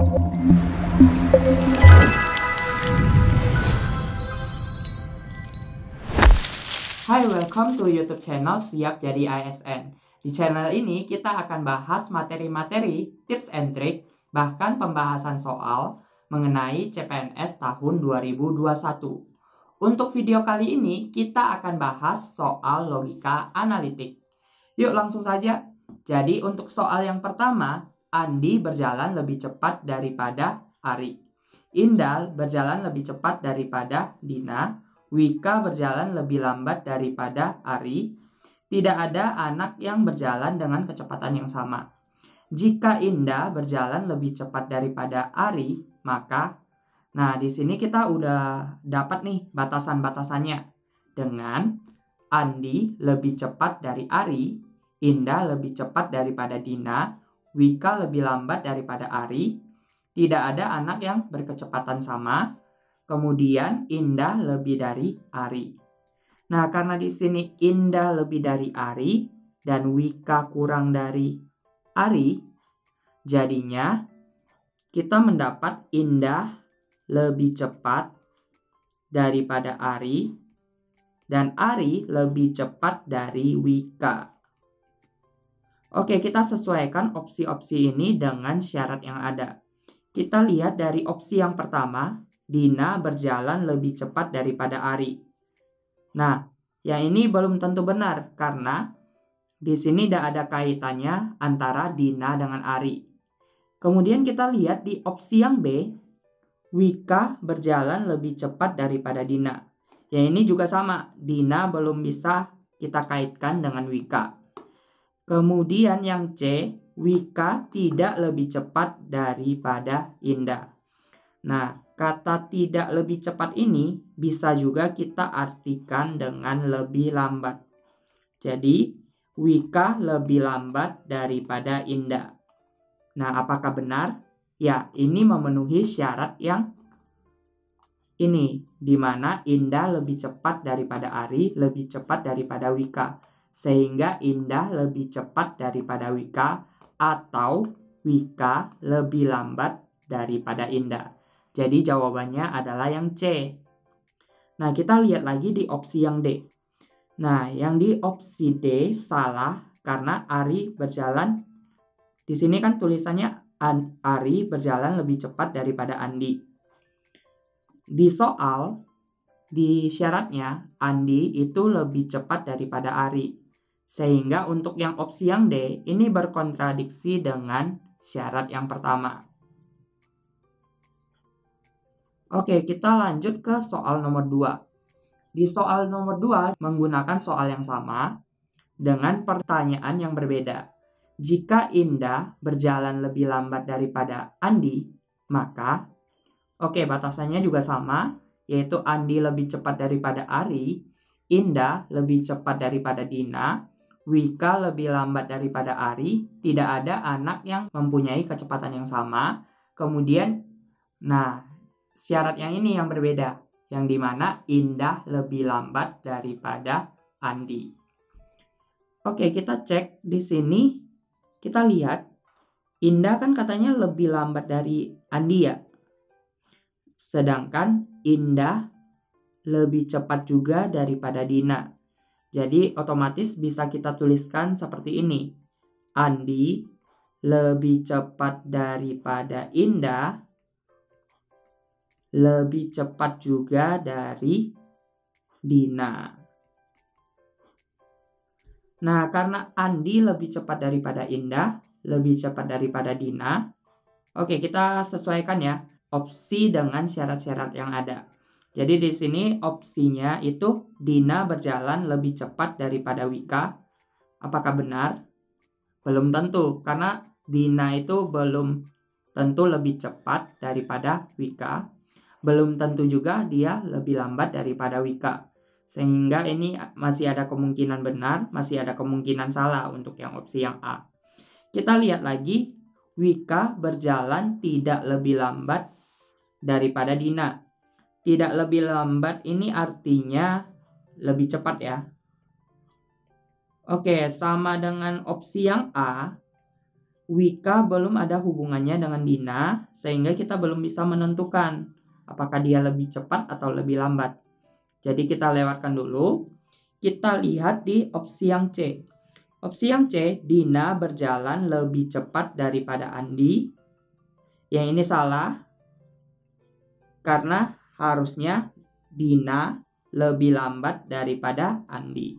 Hai, welcome to YouTube channel Siap Jadi ASN. Di channel ini kita akan bahas materi-materi, tips and trik, bahkan pembahasan soal mengenai CPNS tahun 2021. Untuk video kali ini kita akan bahas soal logika analitik. Yuk langsung saja. Jadi untuk soal yang pertama, Andi berjalan lebih cepat daripada Ari. Indah berjalan lebih cepat daripada Dina. Wika berjalan lebih lambat daripada Ari. Tidak ada anak yang berjalan dengan kecepatan yang sama. Jika Indah berjalan lebih cepat daripada Ari, maka di sini kita udah dapat nih batasan-batasannya. Dengan Andi lebih cepat dari Ari, Indah lebih cepat daripada Dina, Wika lebih lambat daripada Ari, tidak ada anak yang berkecepatan sama, kemudian Indah lebih dari Ari. Nah, karena di sini Indah lebih dari Ari dan Wika kurang dari Ari, jadinya kita mendapat Indah lebih cepat daripada Ari dan Ari lebih cepat dari Wika. Oke, kita sesuaikan opsi-opsi ini dengan syarat yang ada. Kita lihat dari opsi yang pertama, Dina berjalan lebih cepat daripada Ari. Nah, yang ini belum tentu benar karena di sini tidak ada kaitannya antara Dina dengan Ari. Kemudian kita lihat di opsi yang B, Wika berjalan lebih cepat daripada Dina. Yang ini juga sama, Dina belum bisa kita kaitkan dengan Wika. Kemudian yang C, Wika tidak lebih cepat daripada Indah. Nah, kata tidak lebih cepat ini bisa juga kita artikan dengan lebih lambat. Jadi, Wika lebih lambat daripada Indah. Nah, apakah benar? Ya, ini memenuhi syarat yang ini, di mana Indah lebih cepat daripada Ari, lebih cepat daripada Wika. Sehingga Indah lebih cepat daripada Wika atau Wika lebih lambat daripada Indah. Jadi jawabannya adalah yang C. Nah, kita lihat lagi di opsi yang D. Nah, yang di opsi D salah karena Ari berjalan. Di sini kan tulisannya Ari berjalan lebih cepat daripada Andi. Di soal, di syaratnya Andi itu lebih cepat daripada Ari. Sehingga untuk yang opsi yang D ini berkontradiksi dengan syarat yang pertama. Oke, kita lanjut ke soal nomor 2. Di soal nomor 2 menggunakan soal yang sama dengan pertanyaan yang berbeda. Jika Indah berjalan lebih lambat daripada Andi, maka batasannya juga sama, yaitu Andi lebih cepat daripada Ari, Indah lebih cepat daripada Dina, Wika lebih lambat daripada Ari, tidak ada anak yang mempunyai kecepatan yang sama. Kemudian, syarat yang ini yang berbeda, yang dimana Indah lebih lambat daripada Andi. Oke, kita cek di sini. Kita lihat, Indah kan katanya lebih lambat dari Andi ya. Sedangkan Indah lebih cepat juga daripada Dina. Jadi otomatis bisa kita tuliskan seperti ini. Andi lebih cepat daripada Indah, lebih cepat juga dari Dina. Nah, karena Andi lebih cepat daripada Indah, lebih cepat daripada Dina. Oke, kita sesuaikan ya opsi dengan syarat-syarat yang ada. Jadi di sini opsinya itu Dina berjalan lebih cepat daripada Wika. Apakah benar? Belum tentu, karena Dina itu belum tentu lebih cepat daripada Wika. Belum tentu juga dia lebih lambat daripada Wika. Sehingga ini masih ada kemungkinan benar, masih ada kemungkinan salah untuk yang opsi yang A. Kita lihat lagi, Wika berjalan tidak lebih lambat daripada Dina. Tidak lebih lambat ini artinya lebih cepat ya. Oke, sama dengan opsi yang A. Wika belum ada hubungannya dengan Dina, sehingga kita belum bisa menentukan apakah dia lebih cepat atau lebih lambat. Jadi kita lewatkan dulu. Kita lihat di opsi yang C. Opsi yang C, Dina berjalan lebih cepat daripada Andi. Yang ini salah, karena harusnya Dina lebih lambat daripada Andi.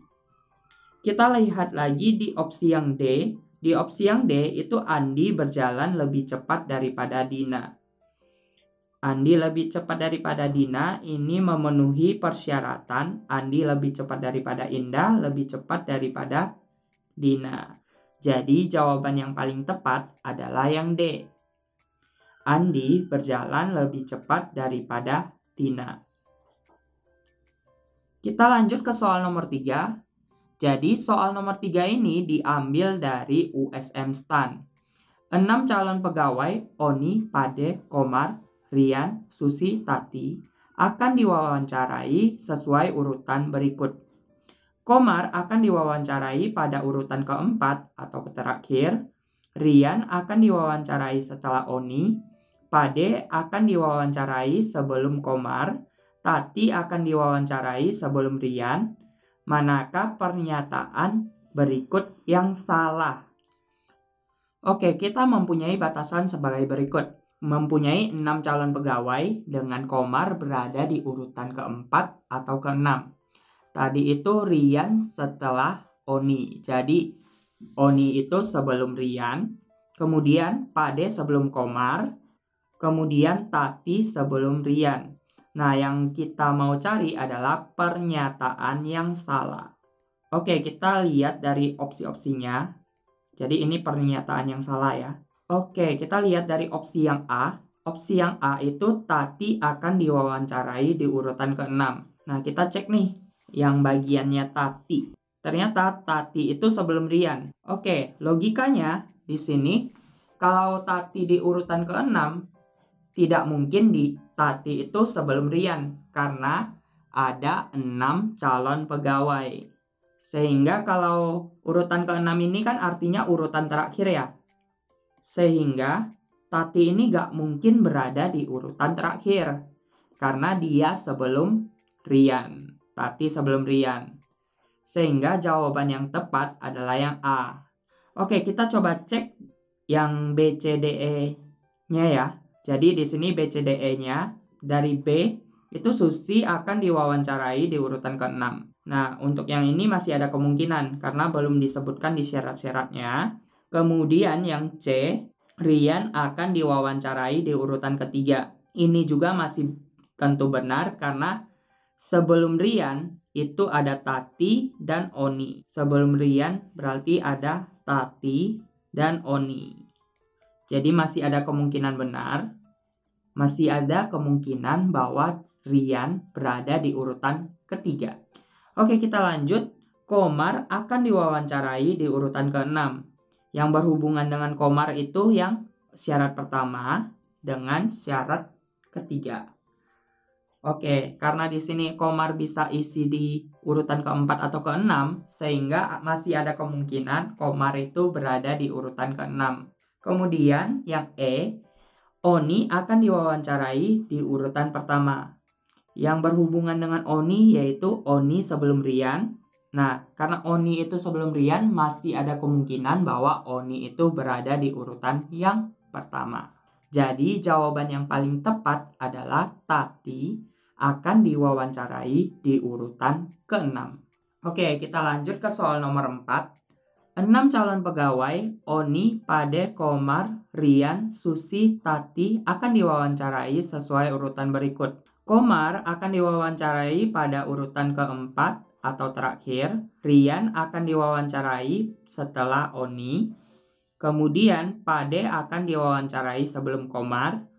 Kita lihat lagi di opsi yang D. Di opsi yang D itu Andi berjalan lebih cepat daripada Dina. Andi lebih cepat daripada Dina, ini memenuhi persyaratan Andi lebih cepat daripada Indah, lebih cepat daripada Dina. Jadi jawaban yang paling tepat adalah yang D. Andi berjalan lebih cepat daripada Dina. Kita lanjut ke soal nomor 3. Jadi soal nomor 3 ini diambil dari USM STAN. 6 calon pegawai Oni, Pade, Komar, Rian, Susi, Tati akan diwawancarai sesuai urutan berikut. Komar akan diwawancarai pada urutan keempat atau terakhir. Rian akan diwawancarai setelah Oni. Pade akan diwawancarai sebelum Komar. Tati akan diwawancarai sebelum Rian. Manakah pernyataan berikut yang salah? Oke, kita mempunyai batasan sebagai berikut. Mempunyai 6 calon pegawai dengan Komar berada di urutan keempat atau keenam. Tadi itu Rian setelah Oni. Jadi Oni itu sebelum Rian, kemudian Pade sebelum Komar, kemudian Tati sebelum Rian. Nah, yang kita mau cari adalah pernyataan yang salah. Oke, kita lihat dari opsi-opsinya. Jadi ini pernyataan yang salah ya. Oke, kita lihat dari opsi yang A. Opsi yang A itu Tati akan diwawancarai di urutan ke-6. Nah, kita cek nih yang bagiannya Tati. Ternyata Tati itu sebelum Rian. Oke, logikanya di sini kalau Tati di urutan ke-6, tidak mungkin di Tati itu sebelum Rian karena ada 6 calon pegawai. Sehingga kalau urutan ke-6 ini kan artinya urutan terakhir ya. Sehingga Tati ini gak mungkin berada di urutan terakhir. Karena dia sebelum Rian. Tati sebelum Rian. Sehingga jawaban yang tepat adalah yang A. Oke, kita coba cek yang B, C, D, E-nya ya. Jadi di sini B, C, D, E-nya dari B itu Susi akan diwawancarai di urutan ke-6. Nah, untuk yang ini masih ada kemungkinan karena belum disebutkan di syarat-syaratnya. Kemudian yang C, Rian akan diwawancarai di urutan ketiga. Ini juga masih tentu benar karena sebelum Rian itu ada Tati dan Oni. Sebelum Rian berarti ada Tati dan Oni. Jadi masih ada kemungkinan benar. Masih ada kemungkinan bahwa Rian berada di urutan ketiga. Oke, kita lanjut. Komar akan diwawancarai di urutan ke-6. Yang berhubungan dengan Komar itu yang syarat pertama dengan syarat ketiga. Oke, karena di sini Komar bisa isi di urutan keempat atau keenam, sehingga masih ada kemungkinan Komar itu berada di urutan keenam. Kemudian yang E, Oni akan diwawancarai di urutan pertama. Yang berhubungan dengan Oni yaitu Oni sebelum Rian. Nah, karena Oni itu sebelum Rian, masih ada kemungkinan bahwa Oni itu berada di urutan yang pertama. Jadi jawaban yang paling tepat adalah Tati akan diwawancarai di urutan ke-6. Oke, kita lanjut ke soal nomor 4. 6 calon pegawai Oni, Pade, Komar, Rian, Susi, Tati akan diwawancarai sesuai urutan berikut. Komar akan diwawancarai pada urutan keempat atau terakhir. Rian akan diwawancarai setelah Oni. Kemudian Pade akan diwawancarai sebelum Komar.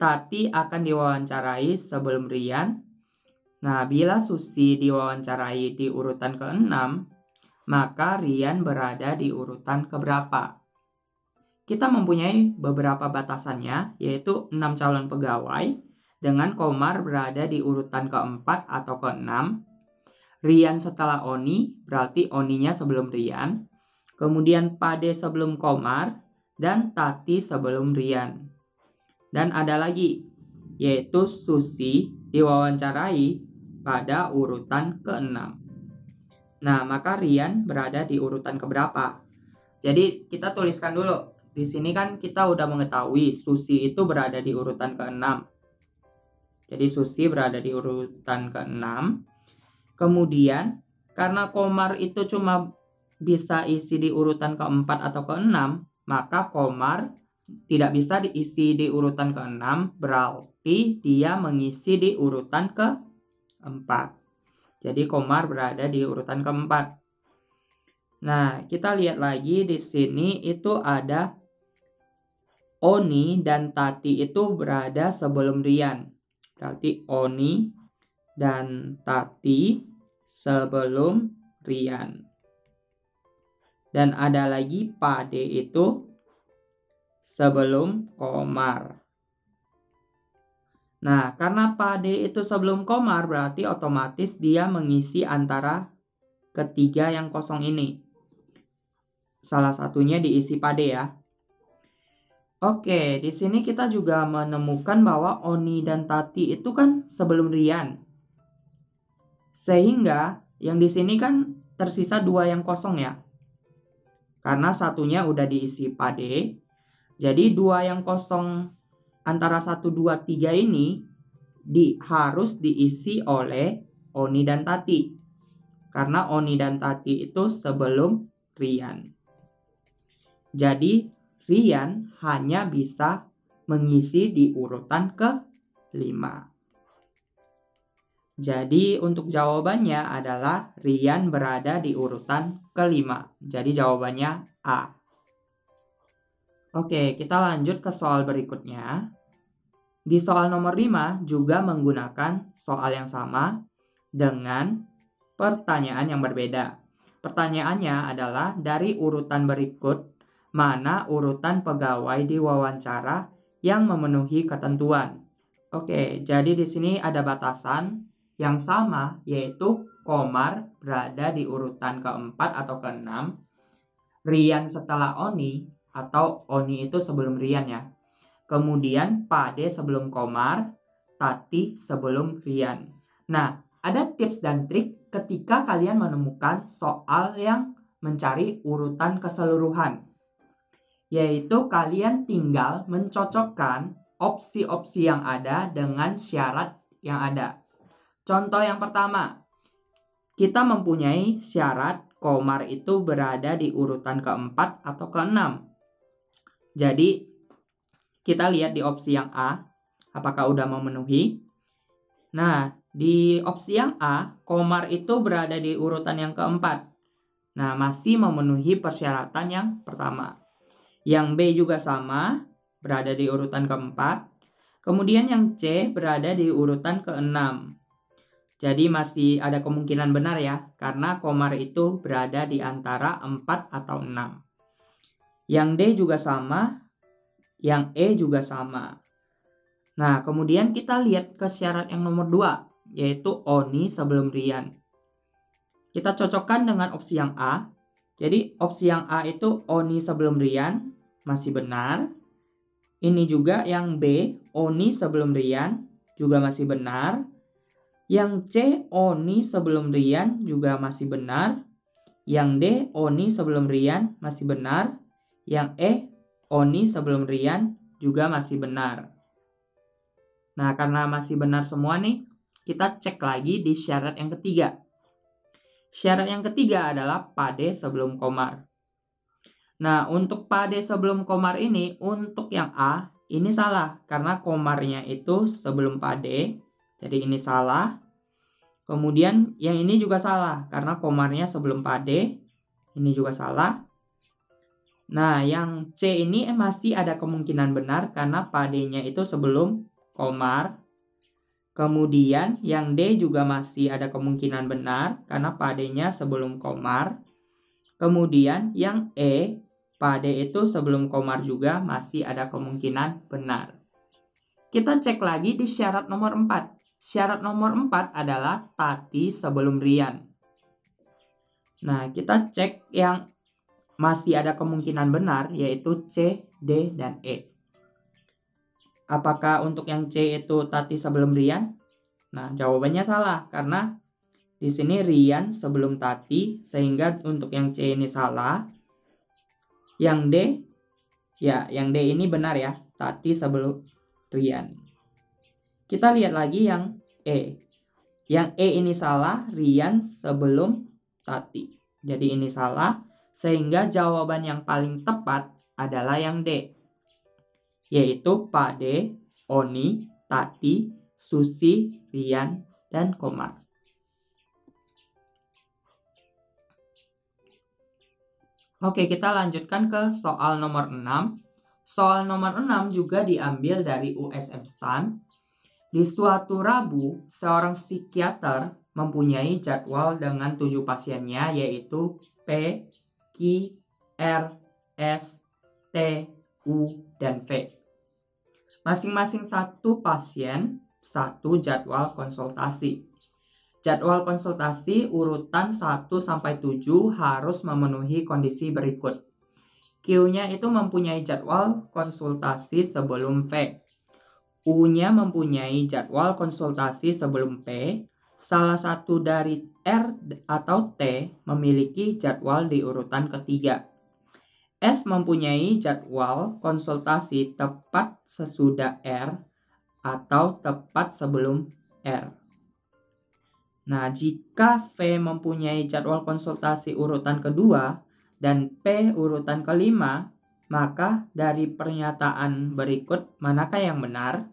Tati akan diwawancarai sebelum Rian. Nah, bila Susi diwawancarai di urutan ke-6, maka Rian berada di urutan keberapa? Kita mempunyai beberapa batasannya, yaitu 6 calon pegawai, dengan Komar berada di urutan keempat atau ke-6. Rian setelah Oni, berarti Oninya sebelum Rian. Kemudian Pade sebelum Komar, dan Tati sebelum Rian. Dan ada lagi, yaitu Susi diwawancarai pada urutan ke-6. Nah, maka Rian berada di urutan keberapa? Jadi kita tuliskan dulu. Di sini kan kita udah mengetahui Susi itu berada di urutan ke-6. Jadi Susi berada di urutan ke-6. Kemudian karena Komar itu cuma bisa isi di urutan ke-4 atau ke-6, maka Komar tidak bisa diisi di urutan ke-6, berarti dia mengisi di urutan ke-4. Jadi Komar berada di urutan ke-4. Nah, kita lihat lagi di sini itu ada Oni dan Tati itu berada sebelum Rian. Berarti Oni dan Tati sebelum Rian. Dan ada lagi Pade itu sebelum Komar. Nah, karena Pade itu sebelum Komar, berarti otomatis dia mengisi antara ketiga yang kosong ini. Salah satunya diisi Pade ya. Oke, di sini kita juga menemukan bahwa Oni dan Tati itu kan sebelum Rian. Sehingga yang di sini kan tersisa 2 yang kosong ya. Karena satunya udah diisi Pade. Jadi 2 yang kosong antara 1, 2, 3 ini harus diisi oleh Oni dan Tati. Karena Oni dan Tati itu sebelum Rian. Jadi Rian hanya bisa mengisi di urutan ke-5. Jadi untuk jawabannya adalah Rian berada di urutan ke-5. Jadi jawabannya A. Oke, kita lanjut ke soal berikutnya. Di soal nomor 5 juga menggunakan soal yang sama dengan pertanyaan yang berbeda. Pertanyaannya adalah dari urutan berikut, mana urutan pegawai diwawancara yang memenuhi ketentuan? Oke, jadi di sini ada batasan yang sama, yaitu Komar berada di urutan ke-4 atau ke-6, Rian setelah Oni, atau Oni itu sebelum Rian ya. Kemudian Pade sebelum Komar, Tati sebelum Rian. Nah, ada tips dan trik ketika kalian menemukan soal yang mencari urutan keseluruhan. Yaitu kalian tinggal mencocokkan opsi-opsi yang ada dengan syarat yang ada. Contoh yang pertama, kita mempunyai syarat Komar itu berada di urutan ke-4 atau ke-6. Jadi, kita lihat di opsi yang A, apakah udah memenuhi. Nah, di opsi yang A, Komar itu berada di urutan yang ke-4. Nah, masih memenuhi persyaratan yang pertama. Yang B juga sama, berada di urutan ke-4. Kemudian yang C berada di urutan ke-6. Jadi masih ada kemungkinan benar ya, karena Komar itu berada di antara 4 atau 6. Yang D juga sama, yang E juga sama. Nah, kemudian kita lihat ke syarat yang nomor 2, yaitu Oni sebelum Rian. Kita cocokkan dengan opsi yang A. Jadi opsi yang A itu Oni sebelum Rian, masih benar. Ini juga yang B, Oni sebelum Rian, juga masih benar. Yang C, Oni sebelum Rian, juga masih benar. Yang D, Oni sebelum Rian, masih benar. Yang E, Oni sebelum Rian, juga masih benar. Nah, karena masih benar semua nih, kita cek lagi di syarat yang ketiga. Syarat yang ketiga adalah Pade sebelum Komar. Nah, untuk Pade sebelum Komar ini, untuk yang A, ini salah. Karena Komarnya itu sebelum Pade. Jadi ini salah. Kemudian yang ini juga salah. Karena Komarnya sebelum Pade. Ini juga salah. Nah, yang C ini masih ada kemungkinan benar. Karena Padenya itu sebelum Komar. Kemudian yang D juga masih ada kemungkinan benar. Karena Padenya sebelum Komar. Kemudian yang E, Pade itu sebelum Komar juga masih ada kemungkinan benar. Kita cek lagi di syarat nomor 4. Syarat nomor 4 adalah Tati sebelum Rian. Nah, kita cek yang masih ada kemungkinan benar, yaitu C, D, dan E. Apakah untuk yang C itu Tati sebelum Rian? Nah, jawabannya salah karena di sini Rian sebelum Tati, sehingga untuk yang C ini salah. Yang D, ya yang D ini benar ya, Tati sebelum Rian. Kita lihat lagi yang E. Yang E ini salah, Rian sebelum Tati. Jadi ini salah, sehingga jawaban yang paling tepat adalah yang D, yaitu Pade, Oni, Tati, Susi, Rian, dan Komar. Oke, kita lanjutkan ke soal nomor 6. Soal nomor 6 juga diambil dari USM STAN. Di suatu Rabu, seorang psikiater mempunyai jadwal dengan 7 pasiennya, yaitu P, Q, R, S, T, U, dan V. Masing-masing satu pasien, satu jadwal konsultasi. Jadwal konsultasi urutan 1-7 harus memenuhi kondisi berikut. Q-nya itu mempunyai jadwal konsultasi sebelum V. U-nya mempunyai jadwal konsultasi sebelum P. Salah satu dari R atau T memiliki jadwal di urutan ketiga. S mempunyai jadwal konsultasi tepat sesudah R atau tepat sebelum R. Nah, jika V mempunyai jadwal konsultasi urutan kedua dan P urutan kelima, maka dari pernyataan berikut manakah yang benar?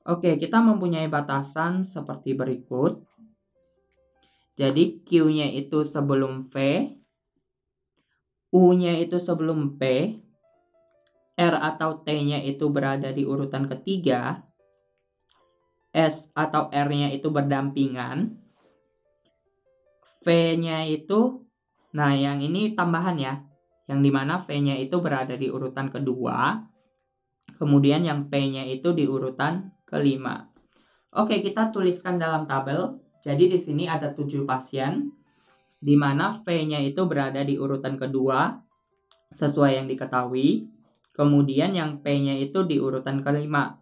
Oke, kita mempunyai batasan seperti berikut. Jadi Q-nya itu sebelum V, U-nya itu sebelum P, R atau T-nya itu berada di urutan ketiga, S atau R-nya itu berdampingan, V-nya itu, nah yang ini tambahan ya, yang dimana V-nya itu berada di urutan kedua, kemudian yang P-nya itu di urutan kelima. Oke, kita tuliskan dalam tabel. Jadi di sini ada 7 pasien, di mana V-nya itu berada di urutan kedua, sesuai yang diketahui. Kemudian yang P-nya itu di urutan kelima.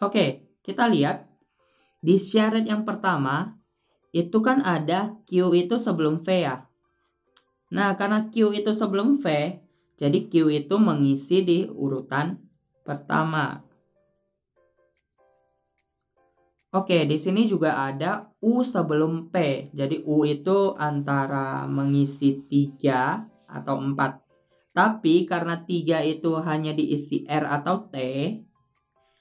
Oke, kita lihat. Di syarat yang pertama, itu kan ada Q itu sebelum V ya. Nah, karena Q itu sebelum V, jadi Q itu mengisi di urutan pertama. Oke, di sini juga ada U sebelum P. Jadi U itu antara mengisi 3 atau 4. Tapi karena 3 itu hanya diisi R atau T,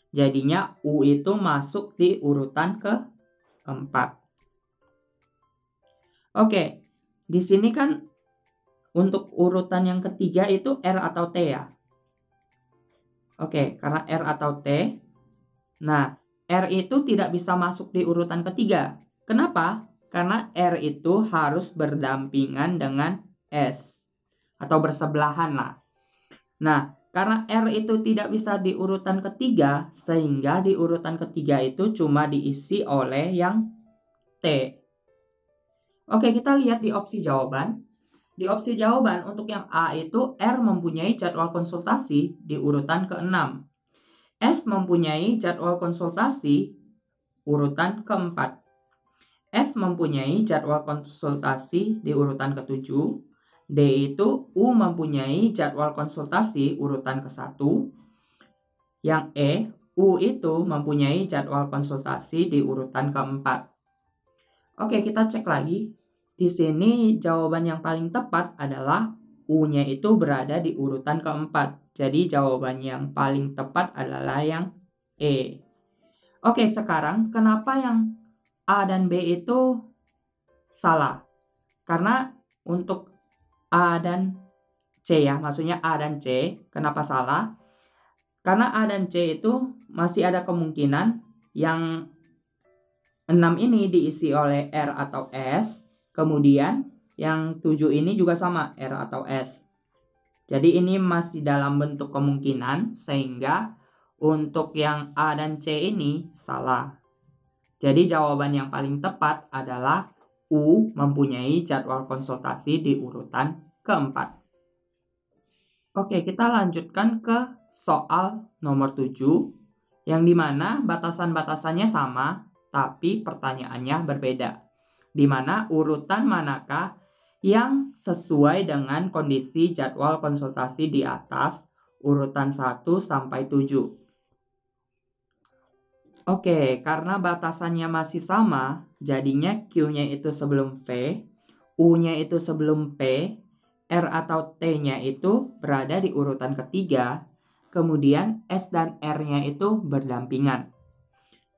jadinya U itu masuk di urutan keempat. Oke, di sini kan untuk urutan yang ketiga itu R atau T ya. Oke, karena R atau T. Nah, R itu tidak bisa masuk di urutan ketiga. Kenapa? Karena R itu harus berdampingan dengan S. Atau bersebelahan lah. Nah, karena R itu tidak bisa di urutan ketiga, sehingga di urutan ketiga itu cuma diisi oleh yang T. Oke, kita lihat di opsi jawaban. Di opsi jawaban untuk yang A itu R mempunyai jadwal konsultasi di urutan ke-6. S mempunyai jadwal konsultasi urutan ke-4. S mempunyai jadwal konsultasi di urutan ke-7. D itu U mempunyai jadwal konsultasi urutan ke-1. Yang E, U itu mempunyai jadwal konsultasi di urutan ke-4. Oke, kita cek lagi. Di sini jawaban yang paling tepat adalah U-nya itu berada di urutan ke-4. Jadi jawaban yang paling tepat adalah yang E. Oke, sekarang kenapa yang A dan B itu salah? Karena untuk A dan C ya, maksudnya A dan C, kenapa salah? Karena A dan C itu masih ada kemungkinan yang 6 ini diisi oleh R atau S, kemudian yang 7 ini juga sama, R atau S. Jadi ini masih dalam bentuk kemungkinan, sehingga untuk yang A dan C ini salah. Jadi jawaban yang paling tepat adalah U mempunyai jadwal konsultasi di urutan keempat. Oke, kita lanjutkan ke soal nomor 7, yang dimana batasan-batasannya sama, tapi pertanyaannya berbeda. Dimana urutan manakah yang sesuai dengan kondisi jadwal konsultasi di atas urutan 1 sampai 7. Oke, karena batasannya masih sama, jadinya Q-nya itu sebelum V, U-nya itu sebelum P, R atau T-nya itu berada di urutan ketiga, kemudian S dan R-nya itu berdampingan.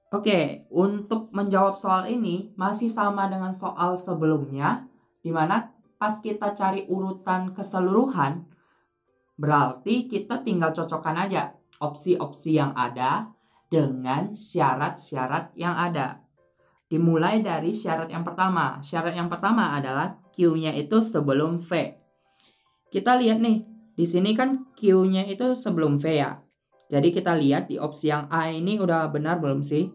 Oke, untuk menjawab soal ini masih sama dengan soal sebelumnya, di mana pas kita cari urutan keseluruhan, berarti kita tinggal cocokkan aja opsi-opsi yang ada dengan syarat-syarat yang ada. Dimulai dari syarat yang pertama. Syarat yang pertama adalah Q-nya itu sebelum V. Kita lihat nih, di sini kan Q-nya itu sebelum V ya. Jadi kita lihat di opsi yang A ini udah benar belum sih?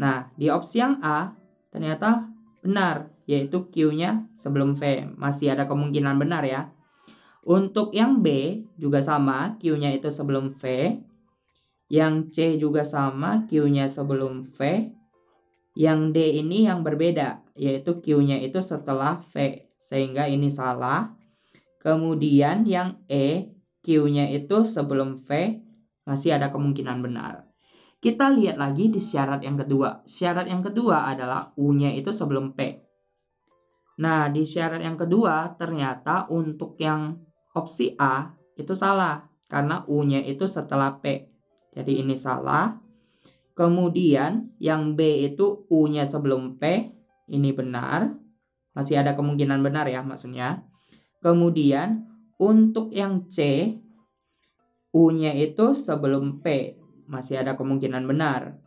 Nah, di opsi yang A ternyata benar, yaitu Q-nya sebelum V. Masih ada kemungkinan benar ya. Untuk yang B juga sama, Q-nya itu sebelum V. Yang C juga sama, Q-nya sebelum V. Yang D ini yang berbeda, yaitu Q-nya itu setelah V. Sehingga ini salah. Kemudian yang E, Q-nya itu sebelum V, masih ada kemungkinan benar. Kita lihat lagi di syarat yang kedua. Syarat yang kedua adalah U-nya itu sebelum P. Nah, di syarat yang kedua ternyata untuk yang opsi A itu salah. Karena U-nya itu setelah P. Jadi ini salah. Kemudian yang B itu U-nya sebelum P. Ini benar. Masih ada kemungkinan benar ya maksudnya. Kemudian untuk yang C, U-nya itu sebelum P. Masih ada kemungkinan benar.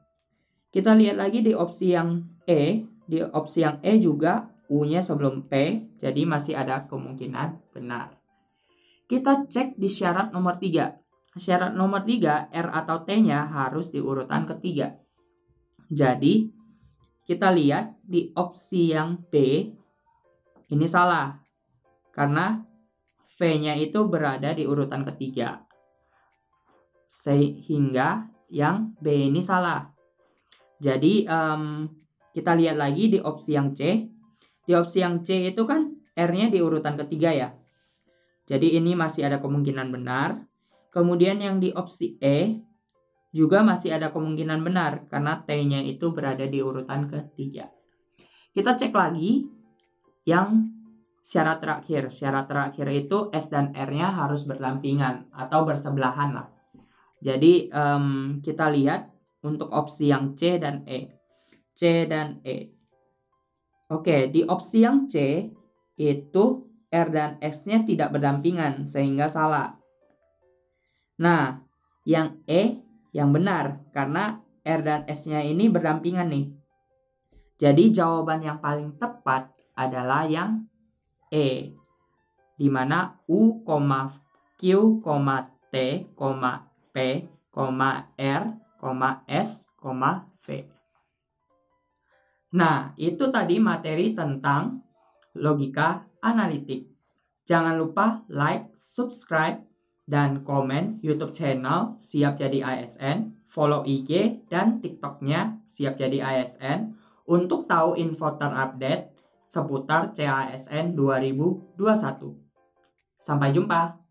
Kita lihat lagi di opsi yang E. Di opsi yang E juga U-nya sebelum P. Jadi masih ada kemungkinan benar. Kita cek di syarat nomor 3. Syarat nomor 3, R atau T-nya harus di urutan ketiga. Jadi, kita lihat di opsi yang B, ini salah. Karena V-nya itu berada di urutan ketiga. Sehingga yang B ini salah. Jadi, kita lihat lagi di opsi yang C. Di opsi yang C itu kan R-nya di urutan ketiga ya. Jadi, ini masih ada kemungkinan benar. Kemudian yang di opsi E juga masih ada kemungkinan benar karena T-nya itu berada di urutan ketiga. Kita cek lagi yang syarat terakhir. Syarat terakhir itu S dan R-nya harus berdampingan atau bersebelahan lah. Jadi kita lihat untuk opsi yang C dan E. C dan E. Oke, di opsi yang C itu R dan S-nya tidak berdampingan sehingga salah. Nah, yang E yang benar karena R dan S-nya ini berdampingan nih. Jadi jawaban yang paling tepat adalah yang E. Di mana U, Q, T, P, R, S, V. Nah, itu tadi materi tentang logika analitik. Jangan lupa like, subscribe, dan komen YouTube channel Siap Jadi ASN, follow IG dan TikToknya Siap Jadi ASN untuk tahu info terupdate seputar CASN 2021. Sampai jumpa!